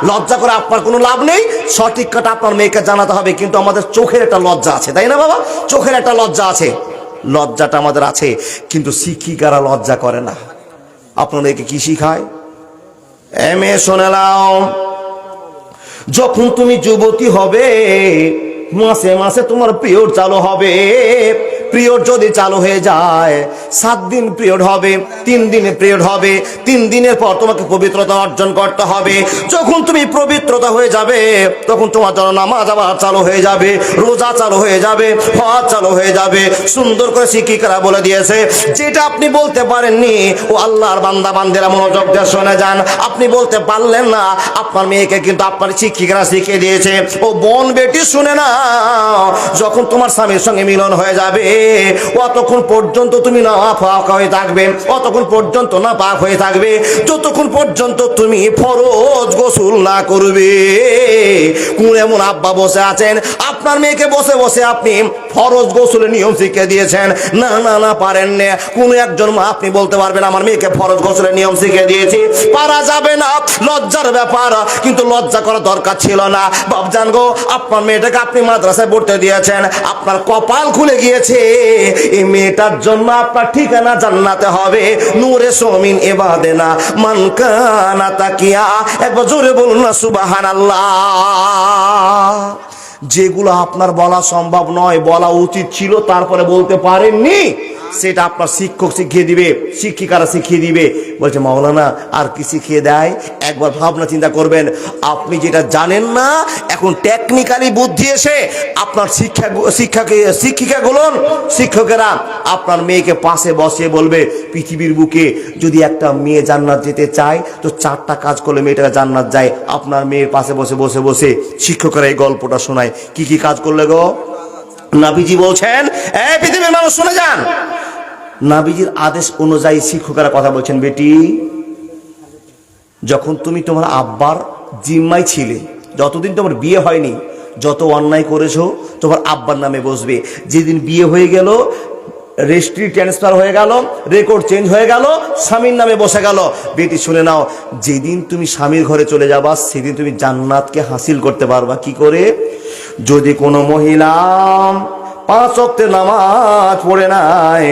লজ্জা করে আপনার কোনো লাভ নেই। সঠিক কথা আপনার মেয়েকে জানাতে হবে। কিন্তু আমাদের চোখের একটা লজ্জা আছে, তাই না বাবা? চোখের একটা লজ্জা আছে, লজ্জাটা আমাদের আছে, কিন্তু শিক্ষিকারা লজ্জা করে না। আপনার মেয়েকে কি শিখায়? মেয়ে শুনে নাও, যখন তুমি যুবতী হবে মাসে মাসে তোমার পিরিয়ড চালু হবে। পিরিয়ড যদি চালু হয়ে যায় 7 দিন পিরিয়ড হবে, 3 দিনে পিরিয়ড হবে, 3 দিনের পর তোমাকে পবিত্রতা অর্জন করতে হবে। যখন তুমি পবিত্রতা হয়ে যাবে তখন তোমার জন্য নামাজ আবার চালু হয়ে যাবে, রোজা চালু হয়ে যাবে, হজ চালু হয়ে যাবে। সুন্দর করে শিক্ষিকারা বলে দিয়েছে। যেটা আপনি বলতে পারেননি, ও আল্লাহর বান্দা বান্দিরা মনোযোগ দিয়ে শুনে যান, আপনি বলতে পারলেন না, আপনার মেয়েকে কিন্তু আপনার শিক্ষিকারা শিখিয়ে দিয়েছে। ও বোন বেটি শুনে না, যখন তোমার স্বামীর সঙ্গে মিলন হয়ে যাবে অতক্ষণ পর্যন্ত তুমি না পাক হয়ে থাকবে, অতক্ষণ পর্যন্ত না পাক হয়ে থাকবে যতক্ষণ পর্যন্ত তুমি ফরজ গোসল না করবে। কোন এমন আব্বা বসে আছেন আপনার মেয়েকে বসে বসে আপনি ফরজ গোসলের নিয়ম শিখিয়ে দিয়েছেন? না না না, পারেন না। কোন একজন মা আপনি বলতে পারবেন আমার মেয়েকে ফরজ গোসলের নিয়ম শিখিয়ে দিয়েছি? পারা যাবে না, লজ্জার ব্যাপার। কিন্তু লজ্জা করা দরকার ছিল না। বাপজান গো, আপনার মেয়েটাকে আপনি মাদ্রাসায় পড়তে দিয়েছেন, আপনার কপাল খুলে গিয়েছে। এই মেয়েটার জন্য আপনার ঠিকানা জান্নাতে হবে। নূরে সমিন ইবাদেনা মান কানা তাকিয়া। একবার জোরে বলুন না সুবহানাল্লাহ। যেগুলো আপনার বলা সম্ভব নয়, বলা উচিত ছিল, তারপরে বলতে পারেননি, সেটা আপনার শিক্ষক শিখিয়ে দিবে, শিক্ষিকারা শিখিয়ে দিবে। বলছে মাওলানা আর কি শিখিয়ে দেয়? একবার ভাবনা চিন্তা করবেন। আপনি যেটা জানেন না, এখন টেকনিক্যালি বুদ্ধি এসে আপনার শিক্ষকেরা আপনার মেয়েকে পাশে বসিয়ে বলবে, পৃথিবীর বুকে যদি একটা মেয়ে জান্নাত যেতে চায় তো 4টা কাজ করলে মেয়েটা জান্নাত যায়। আপনার মেয়ের পাশে বসে বসে বসে শিক্ষকেরা এই গল্পটা শোনায়। কি কি কাজ করলে গো? নবীজি বলছেন, পৃথিবীর মানুষ শুনে যান, নবীজির আদেশ অনুযায়ী শিক্ষকেরা কথা বলছেন, বেটি যখন তুমি তোমার আব্বার জিম্মায় ছিলে, যতদিন তোমার বিয়ে হয়নি, যত অন্যায় করেছো তোমার আব্বার নামে বসবে। যেদিন বিয়ে হয়ে গেল, রেজিস্ট্রি ট্রান্সফার হয়ে গেল, রেকর্ড চেঞ্জ হয়ে গেল, স্বামীর নামে বসে গেল। বেটি শুনে নাও, যেদিন তুমি স্বামীর ঘরে চলে যাবা সেদিন তুমি জান্নাতকে হাসিল করতে পারবা। কি করে? যদি কোনো মহিলা 5 ওয়াক্তের নামাজ পড়ে নাই,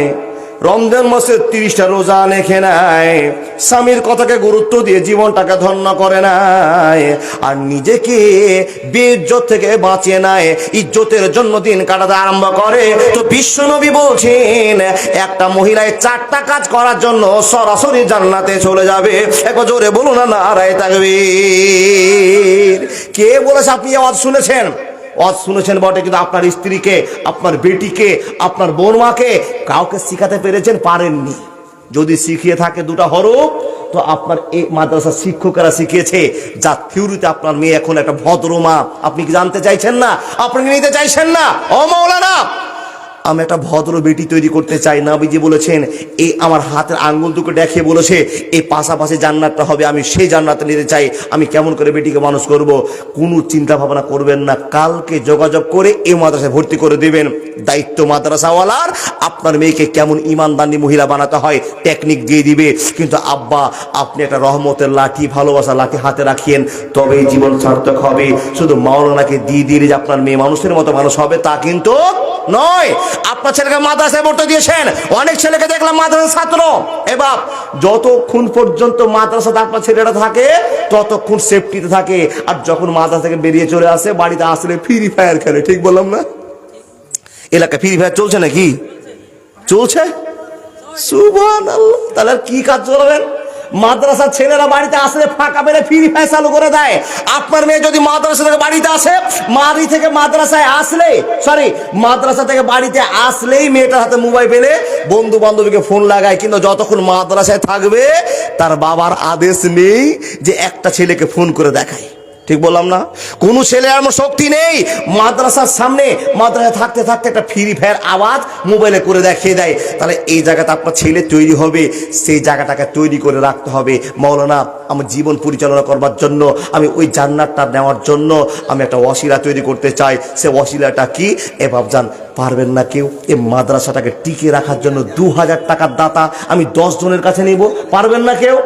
রমজান মাসে 30টা রোজা রেখে নাই, স্বামীর কথাকে গুরুত্ব দিয়ে জীবনটাকে ধন্য করে নাই, আর নিজেকে বেইজ্জত থেকে বাঁচিয়ে নাই, ইজ্জতের জন্য দিন কাটাতে আরম্ভ করে, তো বিশ্বনবী বলছেন একটা মহিলায় 4টা কাজ করার জন্য সরাসরি জান্নাতে চলে যাবে। একবার জোরে বলুন না নারায়ে তাকবীর। কে বলেছে? আপনি আওয়াজ শুনেছেন? শুনেছেন বটে, কিন্তু আপনার স্ত্রীকে, আপনার বেটিকে, আপনার বোনমাকে কাউকে শিখাতে পেরেছেন? পারেননি। যদি শিখিয়ে থাকে 2টা হরফ, তো আপনার এই মাদ্রাসার শিক্ষকেরা শিখিয়েছে, যা থিওরিতে আপনার মেয়ে এখন একটা ভদ্র মা। আপনি কি জানতে চাইছেন না? আপনি নিতে চাইছেন না? ও মাওলানা, আমি একটা ভদ্র বেটি তৈরি করতে চাই। নবীজি বলেছেন, এই আমার হাতের আঙ্গুল দুটো দেখিয়ে বলেছে এই পাশাপাশি জান্নাতটা হবে, আমি সেই জান্নাতে নিতে চাই। আমি কেমন করে বেটিকে মানুষ করব? কোনো চিন্তা ভাবনা করবেন না, কালকে যোগাযোগ করে এই মাদ্রাসায় ভর্তি করে দেবেন। দায়িত্ব মাদ্রাসাওয়ালার আপনার মেয়েকে কেমন ইমানদারি মহিলা বানাতে হয় টেকনিক দিয়ে দিবে। কিন্তু আব্বা, আপনি একটা রহমতের লাঠি, ভালোবাসা লাঠি হাতে রাখিয়েন, তবেই জীবন সার্থক হবে। শুধু মাওলানাকে দিয়ে দিলে যে আপনার মেয়ে মানুষের মতো মানুষ হবে তা কিন্তু নয়। আপনার ছেলেকে মাদ্রাসায় পড়তে দিয়েছেন, অনেক ছেলেকে দেখলাম মাদ্রাসার ছাত্র। এবার যতক্ষণ পর্যন্ত মাদ্রাসাতে আপনার ছেলেটা থাকে ততক্ষণ সেফটিতে থাকে, আর যখন মাদ্রাসা থেকে বেরিয়ে চলে আসে বাড়িতে আসলে ফ্রি ফায়ার খেলে। ঠিক বললাম না? এলাকায় ফ্রি ফায়ার চলছে নাকি? চলছে? সুবহানাল্লাহ। তাহলে কি কাজ চলবেন? মাদ্রাসার ছেলেরা বাড়িতে আসলে ফাঁকা পেলে ফ্রি ফায়ার চালু করে দেয়। আপনার মেয়ে যদি মাদ্রাসা থেকে বাড়িতে আসে, মাদ্রাসা থেকে বাড়িতে আসলেই মেয়েটার হাতে মোবাইল পেলে বন্ধু বান্ধবীকে ফোন লাগায়। কিন্তু যতক্ষণ মাদ্রাসায় থাকবে তার বাবার আদেশ নেই যে একটা ছেলেকে ফোন করে দেখায়। ঠিক বললাম না? কোন ছেলে এমন শক্তি নেই মাদ্রাসার সামনে, মাদ্রাসায় থাকতে থাকতে একটা ফ্রি ফায়ার আওয়াজ মোবাইলে করে দেখিয়ে দেয়। তাহলে এই জায়গাতে আপনার ছেলে তৈরি হবে, সেই জায়গাটাকে তৈরি করে রাখতে হবে। মাওলানা, আমার জীবন পরিচালনা করবার জন্য, আমি ওই জান্নাতটা নেওয়ার জন্য আমি একটা ওসিলা তৈরি করতে চাই। সে ওসিলাটা কি? এ বাপজান, পারবেন না কেউ? এই মাদ্রাসাটাকে টিকে রাখার জন্য 2000 টাকার দাতা আমি 10 জনের কাছে নিব। পারবেন না কেউ?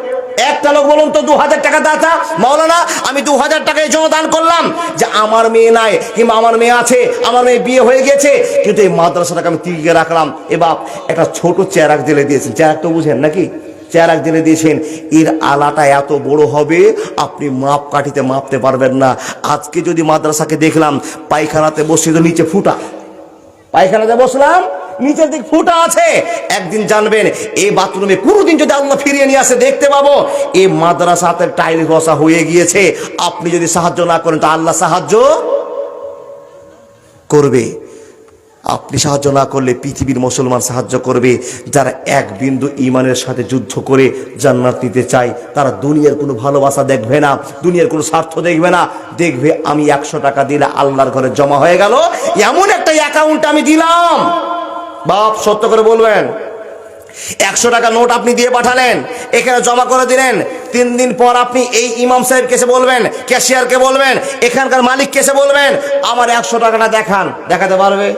একটা লোক বলুন তো 2000 টাকা দাতা, মাওলানা আমি 2000 টাকা এই জন্য দান করলাম যে আমার মেয়ে নাই কিংবা আমার মেয়ে আছে, আমার মেয়ে বিয়ে হয়ে গেছে, কিন্তু এই মাদ্রাসাটাকে আমি টিকিয়ে রাখলাম। এবার একটা ছোট চেরাক জেলে দিয়েছেন, চেরাক তো বুঝেন নাকি, চেরাক জেলে দিয়েছেন, এর আলাটা এত বড় হবে আপনি মাপ কাঠিতে মাপতে পারবেন না। আজকে যদি মাদ্রাসাকে দেখলাম পায়খানাতে বসে তো নিচে ফুটা, পায়খানাতে বসলাম নিচের দিক ফুটা আছে, একদিন জানবেন এই বাথরুমে কোনোদিন যদি আল্লাহ ফিরিয়ে নিয়ে আসে দেখতে পাবো এই মাদ্রাসাতে টাইল বসা হয়ে গিয়েছে। আপনি যদি সাহায্য না করেন তো আল্লাহ সাহায্য করবে, আপনি সাহায্য না করলে পৃথিবীর মুসলমান সাহায্য করবে। যারা এক বিন্দু ঈমানের সাথে যুদ্ধ করে জান্নাত নিতে চায় তারা দুনিয়ার কোনো ভালোবাসা দেখবে না, দুনিয়ার কোনো স্বার্থ দেখবে না, দেখবে আমি 100 টাকা দিলে আল্লাহর ঘরে জমা হয়ে গেল, এমন একটা অ্যাকাউন্ট আমি দিলাম। বাপ সত্য করে বলবেন, 100 টাকা নোট আপনি দিয়ে পাঠালেন, এখানে জমা করে দিলেন, 3 দিন পর আপনি এই ইমাম সাহেব কেসে বলবেন, ক্যাশিয়ারকে বলবেন, এখানকার মালিক কেসে বলবেন আমার 100 টাকাটা দেখান, দেখাতে পারবে?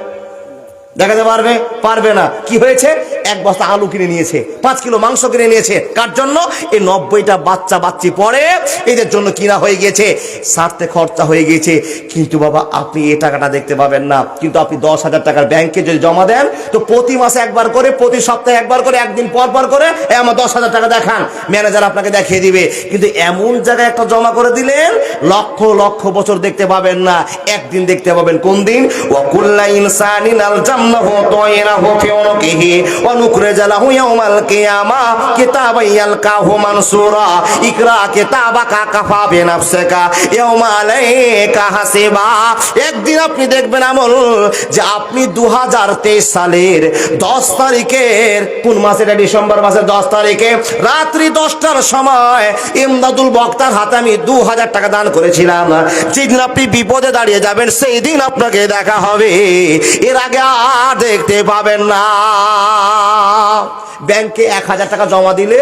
দেখাতে পারবে? পারবে না। কি হয়েছে? 1 বস্তা আলু কিনে নিয়েছে, 5 কিলো মাংস কিনে নিয়েছে, কার জন্য? এই 90টা বাচ্চা বাচ্চি পড়ে এদের জন্য কিনা হয়ে গিয়েছে, স্বার্থে খরচা হয়ে গিয়েছে। কিন্তু বাবা আপনি এই টাকাটা দেখতে পাবেন না, কিন্তু আপনি 10,000 টাকার ব্যাংকে যদি জমা দেন তো প্রতি মাসে একবার করে, প্রতি সপ্তাহে একবার করে, একদিন পর পর করে আমার 10,000 টাকা দেখান, ম্যানেজার আপনাকে দেখিয়ে দিবে। কিন্তু এমন জায়গায় একটা জমা করে দিলেন লক্ষ লক্ষ বছর দেখতে পাবেন না, একদিন দেখতে পাবেন। কোন দিন? ওয়াকুল্লা ইনসানিন আলজামনাহু তায়রাহু ফি উনকিহি ওয়া নুখরিজু লাহু ইয়াওমাল কিয়ামা কিতাবান ইয়ালকাহু মানসুরা ইকরা কিতাবাকা কাফা বিনাফসিকা ইয়াওমা আলাইকা হাসিবা। একদিন আপনি দেখবেন আমল যে আপনি 2023 সালের 10 তারিখের, কোন মাসে? এটা ডিসেম্বর মাসের 10 তারিখে রাত্রি 10টার সময় ইমদাদুল বক্তার হাতে আমি 2000 টাকা দান করেছিলাম। যেদিন আপনি বিপদে দাঁড়িয়ে যাবেন সেই দিন আপনাকে দেখা হবে, এর আগে আর দেখতে পাবেন না। ব্যাংকে 1000 টাকা জমা দিলে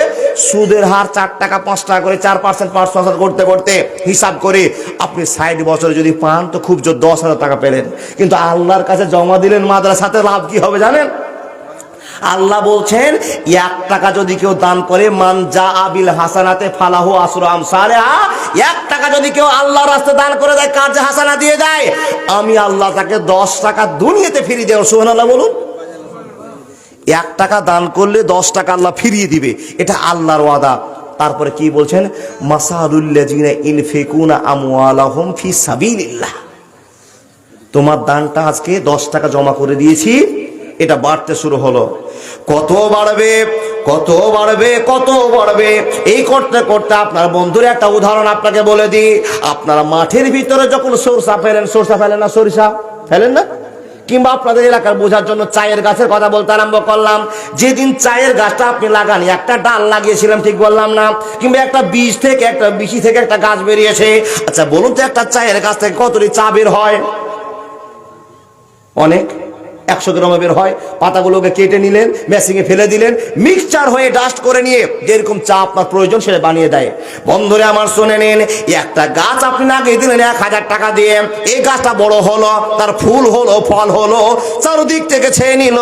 সুদের হার 4 টাকা 5 টাকা করে 4% 5% করতে করতে হিসাব করে আপনি 60 বছরে যদি পান তো খুব জোর 10,000 টাকা পেলেন। কিন্তু আল্লাহর কাছে জমা দিলেন মাদ্রাসাতে, লাভ কি হবে জানেন? আল্লাহ বলছেন 1 টাকা যদি কেউ দান করে, মান জা আবিল হাসানাতে ফালাহু আসরু আমসালিহা, 1 টাকা যদি কেউ আল্লাহর রাস্তায় দান করে দেয়, কার্যে হাসানা দিয়ে দেয়, আমি আল্লাহ তাকে 10 টাকা দুনিয়াতে ফিরিয়ে দেব। সুবহানাল্লাহ বলুন। 1 টাকা দান করলে 10 টাকা আল্লাহ ফিরিয়ে দিবে, এটা আল্লাহর ওয়াদা। তারপরে কি বলছেন? মাসালুল্লাযিনা ইনফিকুনা আমওয়ালাহুম ফি সাবিলিল্লাহ। তোমার দানটা আজকে 10 টাকা জমা করে দিয়েছি, এটা বাড়তে শুরু হলো, কত বাড়বে, কত বাড়বে, কত বাড়বে। এই করতে করতে আপনার বন্ধুর একটা উদাহরণ আপনাকে বলে দিই। আপনারা মাঠের ভিতরে যখন সরষা ফেলেন, সরষা ফেলেন না, সরিষা ফেলেন না? কিংবা আপনাদের এলাকার বোঝার জন্য চায়ের গাছের কথা বলতে আরম্ভ করলাম। যেদিন চায়ের গাছটা আপনি লাগান, একটা ডাল লাগিয়েছিলাম, ঠিক বললাম না? কিংবা একটা বীজ থেকে, একটা বিচি থেকে একটা গাছ বেরিয়েছে। আচ্ছা বলুন তো, একটা চায়ের গাছ থেকে কতটি চা বের হয়? অনেক, 100 গ্রাম বের হয়। পাতাগুলোকে কেটে নিলেন, মেশিনে ফেলে দিলেন, মিক্সচার হয়ে ডাস্ট করে নিয়ে যেরকম চা আপনার প্রয়োজন সেটা বানিয়ে দেয়। বন্ধুরা আমার শুনে নিন, একটা গাছ আপনি লাগিয়ে দিলেন 1000 টাকা দিয়ে, এই গাছটা বড় হলো, তার ফুল হলো, ফল হলো, চারদিক থেকে ছেয়ে নিল।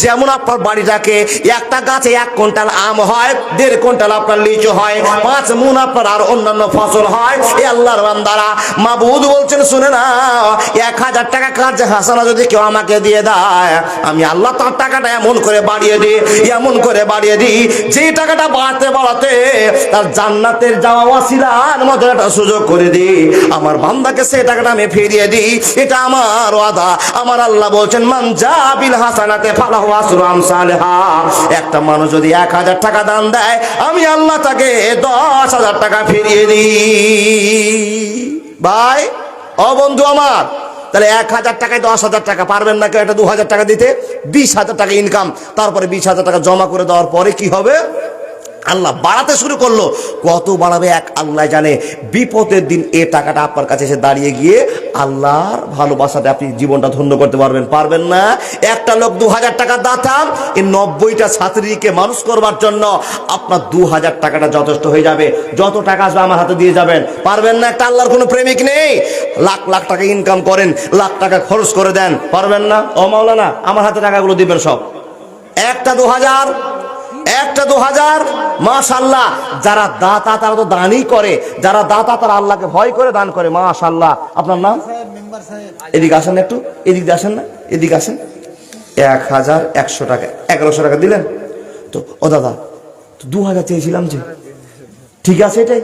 যেমন আপনার বাড়িটাকে একটা গাছে 1 কুইন্টাল আম হয়, 1.5 কুইন্টাল আপনার লিচু হয়, 5 মণ আপনার আর অন্যান্য ফসল হয়। এ আল্লাহর বান্দারা, মাবুদ বলছেন শুনে না, 1000 টাকা কার্যে হাসানা যদি কেউ আমাকে দিয়ে দেয়, আমি আল্লাহ তার টাকাটা এমন করে বাড়িয়ে দিই, এমন করে বাড়িয়ে দিই, যে টাকাটা বাড়াতে বাড়াতে তার জান্নাতের যাওয়া ওয়াসিলার মতো একটা সুযোগ করে দিই। আমার বান্দাকে সেই টাকাটা আমি ফিরিয়ে দিই, এটা আমার ওয়াদা। আমার আল্লাহ বলছেন মান জা বিল হাসানাতে ফালাহু আসরু আমসালিহা। একটা মানুষ যদি 1000 টাকা দান দেয়, আমি আল্লাহ তাকে 10,000 টাকা ফিরিয়ে দিই। ভাই ও বন্ধু আমার, তাহলে 1000 টাকায় 10,000 টাকা, পারবেন না কেউ একটা 2000 টাকা দিতে? 20,000 টাকা ইনকাম, তারপরে 20,000 টাকা জমা করে দেওয়ার পরে কি হবে? আল্লাহ বাড়াতে শুরু করলো। কত বাড়াবে এক আল্লাহ জানে। বিপদের দিন এ টাকাটা আপনার কাছে এসে দাঁড়িয়ে গিয়ে আল্লাহর ভালোবাসাতে আপনি জীবনটা ধন্য করতে পারবেন, পারবেন না? একটা লোক 2000 টাকা দাতাম, এই 90টা ছাত্রীকে মানুষ করবার জন্য আপনার 2000 টাকাটা যথেষ্ট হয়ে যাবে। যত টাকা আসবে আমার হাতে দিয়ে যাবেন, পারবেন না? একটা আল্লাহর কোনো প্রেমিক নেই, লাখ লাখ টাকা ইনকাম করেন, লাখ টাকা খরচ করে দেন, পারবেন না? ও মাওলানা আমার হাতে টাকাগুলো দিবেন সব, একটা 2000, একটা 2000, মাশাআল্লাহ। যারা দাতা তারা তো দানই করে, যারা দাতা তারা আল্লাহকে ভয় করে দান করে, মাশাআল্লাহ। আপনার নাম? এদিকে আসেন না, একটু এদিক দিয়ে আসেন না, এদিকে আসেন। 1100 টাকা, 1100 টাকা দিলেন তো। ও দাদা, 2000 চেয়েছিলাম যে, ঠিক আছে এটাই।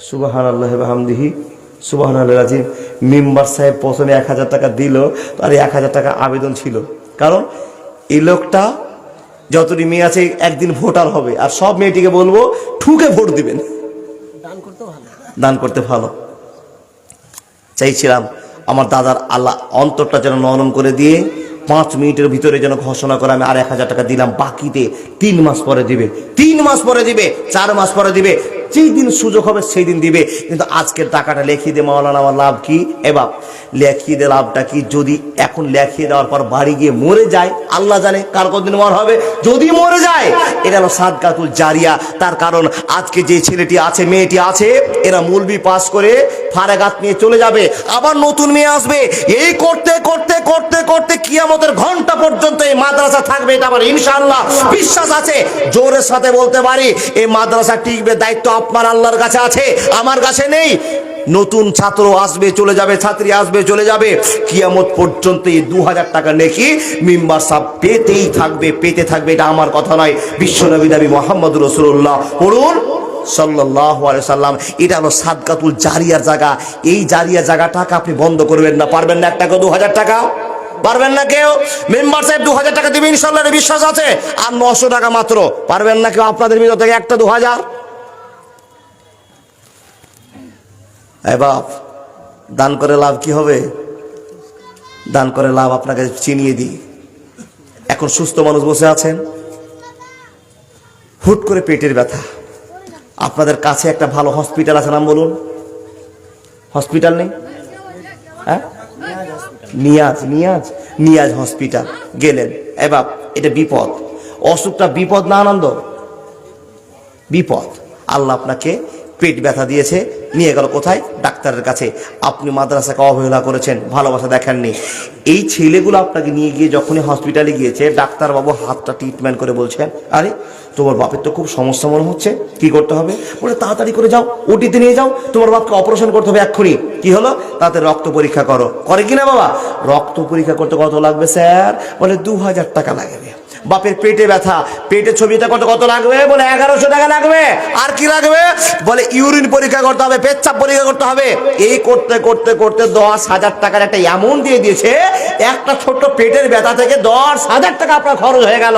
সুবহানাল্লাহ ওয়া বিহামদিহি সুবহানাল্লাহিল আযীম। মেম্বার সাহেব প্রথমে 1000 টাকা দিল, আর 1000 টাকা আবেদন ছিল। কারণ এই লোকটা যতটি মেয়ে আছে একদিন ভোটার হবে, আর সব মেয়েটিকে বলবো ঠুকে ভোট দিবেন, দান করতে ভালো। চাইছিলাম আমার দাদার আল্লাহ অন্তরটা যেন নরম করে দিয়ে 5 মিনিটের ভিতরে যেন ঘোষণা করে আমি আর 1000 টাকা দিলাম, বাকিতে 3 মাস পরে দিবে, 3 মাস পরে দিবে, 4 মাস পরে দিবে, যেই দিন সুযোগ হবে সেই দিন দিবে। কিন্তু আজকের টাকাটা লিখিয়ে দিয়ে মাওলানা আমার লাভ কি? এবার লিখিয়ে দিয়ে লাভটা কি? যদি এখন লিখিয়ে দেওয়ার পর বাড়ি গিয়ে মরে যায়, আল্লাহ জানে কার কতদিন মর হবে। যদি মরে যায়, এটা হলো সাদকাতুল জারিয়া। তার কারণ আজকে যে ছেলেটি আছে, মেয়েটি আছে, এরা মৌলবি পাস করে ফারাগাত নিয়ে চলে যাবে, আবার নতুন মেয়ে আসবে। এই করতে করতে করতে করতে কিয়ামতের ঘন্টা পর্যন্ত এই মাদ্রাসা থাকবে, এটা আমার ইনশাআল্লাহ বিশ্বাস আছে। জোরের সাথে বলতে পারি এই মাদ্রাসা টিকবে, দায়িত্ব আপনার আল্লাহর কাছে আছে, আমার কাছে নেই। নতুন ছাত্র আসবে চলে যাবে, ছাত্রী আসবে চলে যাবে, কিয়ামত পর্যন্ত এই 2000 টাকা নেকি মেম্বার সাহেব পেতেই থাকবে, পেতে থাকবে। এটা আমার কথা নয়, বিশ্বনবী নবী মুহাম্মদ রাসূলুল্লাহ পড়ুন সাল্লাল্লাহু আলাইহি সাল্লাম। এটা হলো সাদকাতুল জারিয়ার জায়গা। এই জারিয়া জায়গাটাকে আপনি বন্ধ করবেন না। পারবেন না? 1 টাকা 2000 টাকা পারবেন না কেউ? মেম্বার সাহেব 2000 টাকা দিবেন ইনশাআল্লাহ, বিশ্বাস আছে। আর 900 টাকা মাত্র পারবেন না কেউ আপনাদের ভিতর থেকে? একটা 2000। এই বাপ, দান করে লাভ কি হবে? দান করে লাভ আপনাকে চিনিয়ে দিই। এখন সুস্থ মানুষ বসে আছেন, হুট করে পেটের ব্যথা, আপনাদের কাছে একটা ভালো হসপিটাল আছে, নাম বলুন। হসপিটাল নেই? হ্যাঁ, নিয়াজ, নিয়াজ, নিয়াজ হসপিটাল গেলেন। এবার এটা বিপদ, অসুখটা বিপদ না আনন্দ? বিপদ। আল্লাহ আপনাকে পেট ব্যথা দিয়েছে, নিয়ে গেল কোথায়? ডাক্তারের কাছে। আপনি মাদ্রাসাকে অবহেলা করেছেন, ভালোবাসা দেখাননি। এই ছেলেগুলো আপনাকে নিয়ে গিয়ে যখনই হসপিটালে গিয়েছে, ডাক্তারবাবু হাতটা ট্রিটমেন্ট করে বলছেন, আরে তোমার বাপের তো খুব সমস্যা মনে হচ্ছে, কি করতে হবে? বলে তাড়াতাড়ি করে যাও, ওটিতে নিয়ে যাও, তোমার বাপকে অপারেশন করতে হবে এক্ষুনি। কি হলো? তাতে রক্ত পরীক্ষা করো। করে কিনা বাবা? রক্ত পরীক্ষা করতে কত লাগবে স্যার? বলে 2000 টাকা লাগবে। বাপের পেটে ব্যথা, পেটের ছবিটা কত কত লাগবে? বলে 1100 টাকা লাগবে। আর কি লাগবে? বলে ইউরিন পরীক্ষা করতে হবে, পেচ্ছাপ পরীক্ষা করতে হবে। এই করতে করতে করতে 10,000 টাকার একটা অ্যামাউন্ট দিয়ে দিয়েছে। একটা ছোট্ট পেটের ব্যথা থেকে 10,000 টাকা আপনার খরচ হয়ে গেল।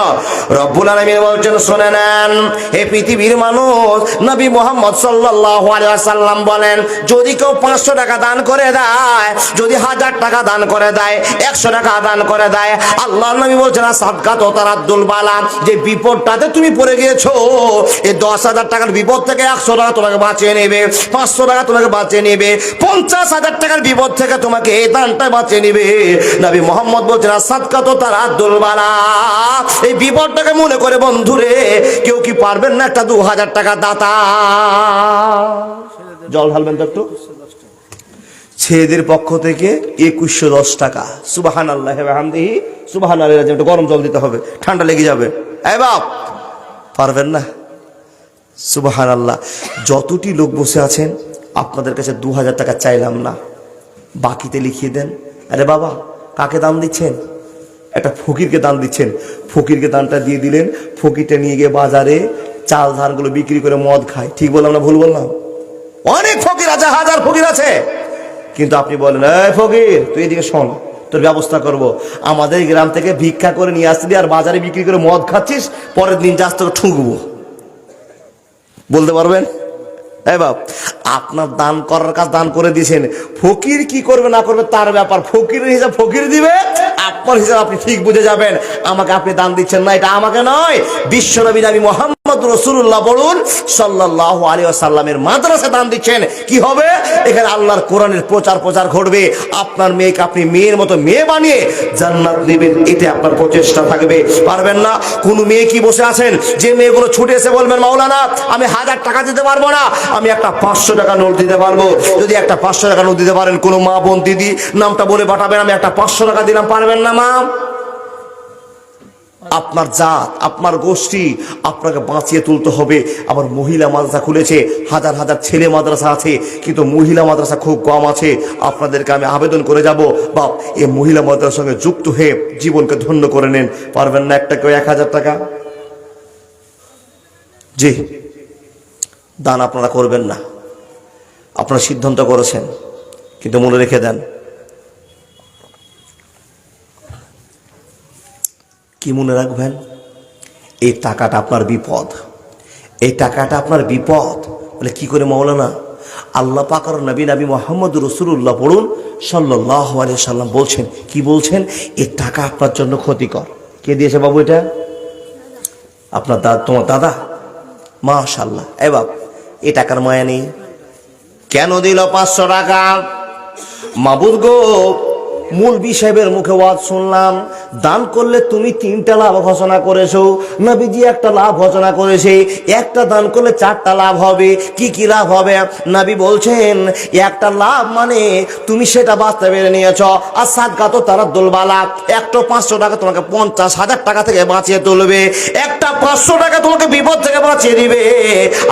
রব্বুল আলামিন বলছেন, শুনে নেন হে পৃথিবীর মানুষ, নবী মুহাম্মদ সাল্লাল্লাহু আলাইহি ওয়াসাল্লাম বলেন, যদি কেউ 500 টাকা দান করে দেয়, যদি 1000 টাকা দান করে দেয়, 100 টাকা দান করে দেয়, আল্লাহর নবী বলছেন সাদকাত তারা দুলবালা, যে বিপদটাতে তুমি পড়ে গিয়েছো, এই 10,000 টাকার বিপদ থেকে 100 টাকা তোমাকে বাঁচিয়ে নেবে, 500 টাকা তোমাকে বাঁচিয়ে নেবে, 50,000 টাকার বিপদ থেকে তোমাকে এই দানটা বাঁচিয়ে নেবে। নবী মুহাম্মদ বলছেন সাদকাত তারা দুলবালা। এই বিপদটাকে মনে করে বন্ধুরে, কেউ কি পারবেন না একটা 2000 টাকা দাতা? জল ঢালবেন তো একটু। ছেলেদের পক্ষ থেকে 2110 টাকা। সুবহানাল্লাহ ওয়া বিহামদিহি সুবহানাল্লাহ। একটু গরম জল দিতে হবে, ঠান্ডা লেগে যাবে। এই বাপ, পারবেন না? সুবহানাল্লাহ। যতটি লোক বসে আছেন, আপনাদের কাছে 2000 টাকা চাইলাম না, বাকিতে লিখিয়ে দেন। আরে বাবা, কাকে দান দিচ্ছেন? একটা ফকিরকে দান দিচ্ছেন। ফকিরকে দানটা দিয়ে দিলেন, ফকিরটা নিয়ে গিয়ে বাজারে চাল ধানগুলো বিক্রি করে মদ খায়। ঠিক বললাম না ভুল বললাম? অনেক ফকির আছে, হাজার ফকির আছে, কিন্তু আপনি বলেন, এই ফকির তুই এদিকে শোন, তোর ব্যবস্থা করব। আমাদের গ্রাম থেকে ভিক্ষা করে নিয়ে আসছিলি আর বাজারে বিক্রি করে মদ খাচ্ছিস, পরের দিন যাস তোকে ঠুকবো। বলতে পারবেন? এই বাপ, আপনার দান করার কাজ দান করে দিয়েছেন, ফকির কি করবে না করবে তার ব্যাপার। ফকিরের হিসাব ফকির দিবে, আপনার হিসাব আপনি ঠিক বুঝে যাবেন। আমাকে আপনি দান দিচ্ছেন না, এটা আমাকে নয়, বিশ্বনবী নবী মুহাম্মদ রাসূলুল্লাহ বলুন সাল্লাল্লাহু আলাইহি ওয়াসাল্লামের মাদ্রাসা দান দিচ্ছেন। কি হবে? এখানে আল্লাহর কোরআনের প্রচার ঘটবে। আপনার মেয়েকে আপনি মেয়ের মতো মেয়ে বানিয়ে জান্নাত নেবেন, এটা আপনার প্রচেষ্টা থাকবে। পারবেন না? কোন মেয়ে কি বসে আছেন যে মেয়েগুলো ছুটে এসে বলবেন, মাওলানা আমি 1000 টাকা দিতে পারবো না, আমি একটা 500 টাকা নোট দিতে পারবো। যদি একটা 500 টাকা নোট দিতে পারেন, কোনো মা বোন দিদি নামটা বলে পাঠাবেন, আমি একটা 500 টাকা দিলাম। পারবেন না মা? আপনার জাত, আপনার গোষ্ঠী আপনাকে বাঁচিয়ে তুলতে হবে। আবার মহিলা মাদ্রাসা খুলেছে, হাজার হাজার ছেলে মাদ্রাসা আছে, কিন্তু মহিলা মাদ্রাসা খুব কম আছে। আপনাদেরকে আমি আবেদন করে যাব, বা এই মহিলা মাদ্রাসার সঙ্গে যুক্ত হয়ে জীবনকে ধন্য করে নেন। পারবেন না একটা কেউ 1000 টাকা? জি, দান আপনারা করবেন না, আপনারা সিদ্ধান্ত করেছেন, কিন্তু মনে রেখে দেন, কি মনে রাখবেন, এই টাকাটা আপনার বিপদ, এই টাকাটা আপনার বিপদ। বলে কি করে মৌলানা? আল্লাহ পাক আর নবী মুহাম্মদ রাসূলুল্লাহ পড়ুন সাল্লাল্লাহু আলাইহি সাল্লাম বলছেন, কি বলছেন? এই টাকা আপনার জন্য ক্ষতিকর। কে দিয়েছে বাবু এটা? আপনার দাদা, তোমার দাদা? মাশাআল্লাহ। এ বাপ, এই টাকার মায়া নেই? কেন দিল 500 টাকা? মাবুদ গো, মৌলবি সাহেবের মুখে ওয়াজ শুনলাম, দান করলে তুমি 3টা লাভ ঘোষণা করেছো, নবীজি একটা লাভ ঘোষণা করেছে, একটা দান করলে 4টা লাভ হবে। কি কি লাভ হবে? নবী বলছেন একটা লাভ মানে তুমি সেটা বাস্তবে নিয়েছ, আর সাদকা তো তারা দোলবালা, একটা 500 টাকা তোমাকে 50,000 টাকা থেকে বাঁচিয়ে তুলবে, একটা 500 টাকা তোমাকে বিপদ থেকে বাঁচিয়ে দিবে।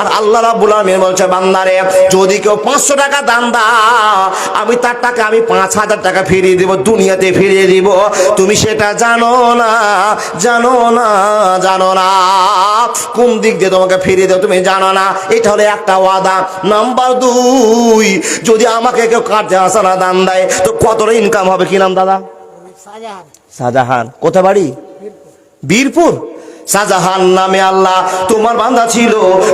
আর আল্লাহ রাব্বুল আলামিন বলছে, বান্দারে যদি কেউ 500 টাকা দান দাও, আমি তার টাকা আমি 5,000 টাকা ফিরিয়ে দিব, দুনিয়াতে ফিরিয়ে দিব। তুমি সেটা জানো না, জানো না, জানো না কোন দিক দিয়ে তোমাকে ফিরিয়ে দেব তুমি জানো না। এটা হলো একটা ওয়াদা। নাম্বার 2, যদি আমাকে কেউ কাজে হাসানা দান দেয় তো কতটা ইনকাম হবে? কি নাম দাদা? শাহজাহান। কোথায় বাড়ি? বীরপুর। শাহজাহান নামে আল্লাহ তোমার বান্দা ছিল,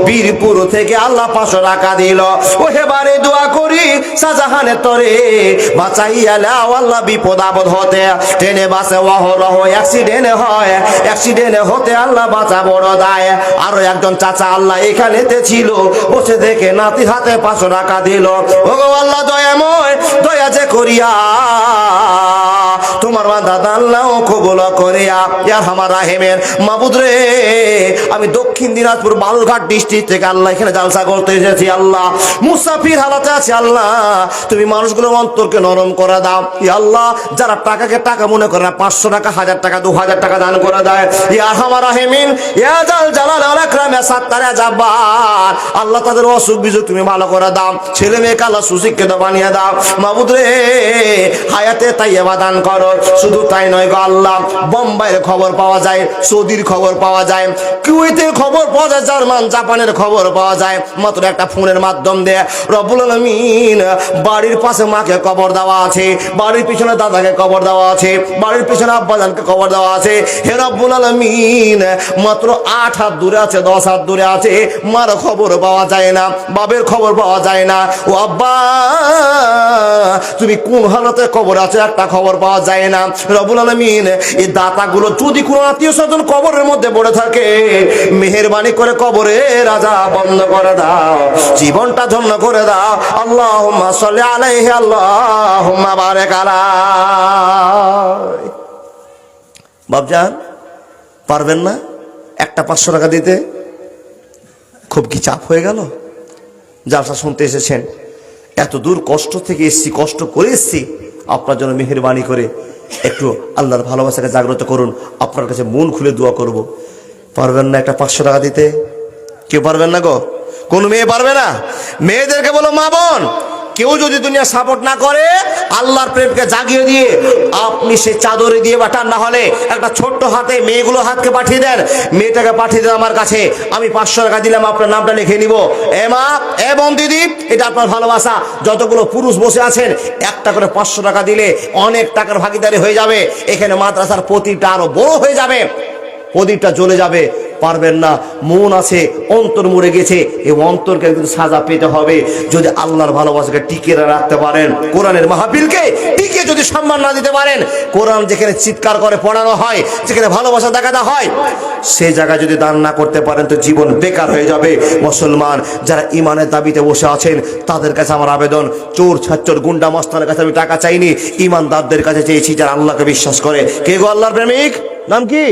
বীরপুর থেকে আল্লাহ 500 টাকা দিল। ও হেবারে দোয়া করি শাহজাহানের তরে বাঁচাইয়া লাও আল্লাহ বিপদ আপদ হতে। ট্রেনে বাসে অহরহ অ্যাক্সিডেন্ট হয়, অ্যাক্সিডেন্ট হতে আল্লাহ বাঁচা বড় দায়। আরো একজন চাচা আল্লাহ এখানেতে ছিল, বসে দেখে নাতির হাতে 500 টাকা দিল। ও গো আল্লাহ দয়াময়, দয়া যে করিয়া তোমার বান্দা আল্লাহ কবুল করিয়া। ইয়া আমার রাহিমের মাবুদ রে, আমি দক্ষিণ দিনাজপুর বালুরঘাট ডিস্ট্রিক্ট থেকে আল্লাহ এখানে জালসা করতে এসেছি। আল্লাহ মুসাফির হালাতে আছে, আল্লাহ তুমি মানুষগুলোর অন্তরকে নরম করে দাও। ইয়া আল্লাহ, যারা টাকাকে টাকা মনে করে না, 500 টাকা, 1000 টাকা, 2000 টাকা দান করে দেয়, ইয়া আমার রাহিমিন, ইয়া জাল জালাল ওয়াল ইকরাম, ইয়া সাত্তার, ইয়া জাব্বার, আল্লাহ তাদের অসুখ বিসুখ তুমি ভালো করে দাও, ছেলে মেয়েকে আল্লাহ সুশিক্ষিত বানিয়ে দাও। মাবুদ রে, হায়াতে তাইয়্যিবা দান করো। শুধু তাই নয় গো আল্লাহ, বোম্বাইয়ের খবর পাওয়া যায়, সৌদির খবর পাওয়া যায়, কুয়েতের খবর পাওয়া যায়, জার্মান জাপানের খবর পাওয়া যায়, মাত্র একটা ফোনের মাধ্যম দিয়ে। রব্বুল আলামিন, বাড়ির পাশে মাকে কবর দেওয়া আছে, বাড়ির পিছনে দাদাকে কবর দেওয়া আছে, বাড়ির পিছনে আব্বাজানকে কবর দেওয়া আছে। হে রব্বুল আলামিন, মাত্র 8 হাত দূরে আছে, 10 হাত দূরে আছে, মার খবর পাওয়া যায় না, বাবের খবর পাওয়া যায় না। ও আব্বা, তুমি কোন হালতে কবর আছে একটা খবর পাওয়া যায় না। রব্বুল আলামিন, এই দাতাগুলো যদি কোনো আত্মীয় স্বজন কবরের মধ্যে পড়ে থাকে, মেহেরবানি করে কবরে রাজা বন্ধ করে দাও, জীবনটা ধন্য করে দাও। আল্লাহুম্মা সাল্লি আলাইহি, আল্লাহুম্মা বারিক আলাইহি। বাপজান, পারবেন না একটা 500 টাকা দিতে? খুব কি চাপ হয়ে গেল? জালসা শুনতে এসেছেন, এত দূর কষ্ট থেকে এসছি, কষ্ট করে এসছি, আপনার জন্য মেহেরবানি করে একটু আল্লাহর ভালোবাসাকে জাগ্রত করুন। আপনার কাছে মন খুলে দোয়া করব। পারবেন না একটা 500 টাকা দিতে? কেউ পারবেন না গো? কোন মেয়ে পারবে না? মেয়েদেরকে বলো, মা বোন, কেউ যদি দুনিয়া সাপোর্ট না করে, আল্লাহর প্রেমকে জাগিয়ে দিয়ে আপনি সে চাদরে দিয়ে বা টান্না হলে একটা ছোট্ট হাতে মেয়েগুলো হাতকে পাঠিয়ে দেন, মেয়েটাকে পাঠিয়ে দেন আমার কাছে, আমি 500 টাকা দিলাম, আপনার নামটা লিখে নিব। এ মা, এ বোন, দিদি, এটা আপনার ভালোবাসা। যতগুলো পুরুষ বসে আছেন, একটা করে 500 টাকা দিলে অনেক টাকার ভাগিদারি হয়ে যাবে। এখানে মাদ্রাসার প্রতিটা আরো বড় হয়ে যাবে, প্রদীপটা জ্বলে যাবে। পারবেন না, মন আছে, অন্তর মরে গেছে, এই অন্তরকে কিন্তু সাজা পেতে হবে। যদি আল্লাহর ভালোবাসাকে টিকে রাখতে পারেন, কোরআনের মাহফিলকে টিকে যদি সম্মান না দিতে পারেন, কোরআন যেখানে চিৎকার করে পড়ানো হয়, যেখানে ভালোবাসা দেখানো হয়, সেই জায়গায় যদি দান না করতে পারেন তো জীবন বেকার হয়ে যাবে। মুসলমান যারা ইমানের দাবিতে বসে আছেন, তাদের কাছে আমার আবেদন, চোর ছাচ্চর গুন্ডা মস্তানের কাছে আমি টাকা চাইনি, ইমানদারদের কাছে চেয়েছি যারা আল্লাহকে বিশ্বাস করে। কে গো আল্লাহর প্রেমিক? নাম কি?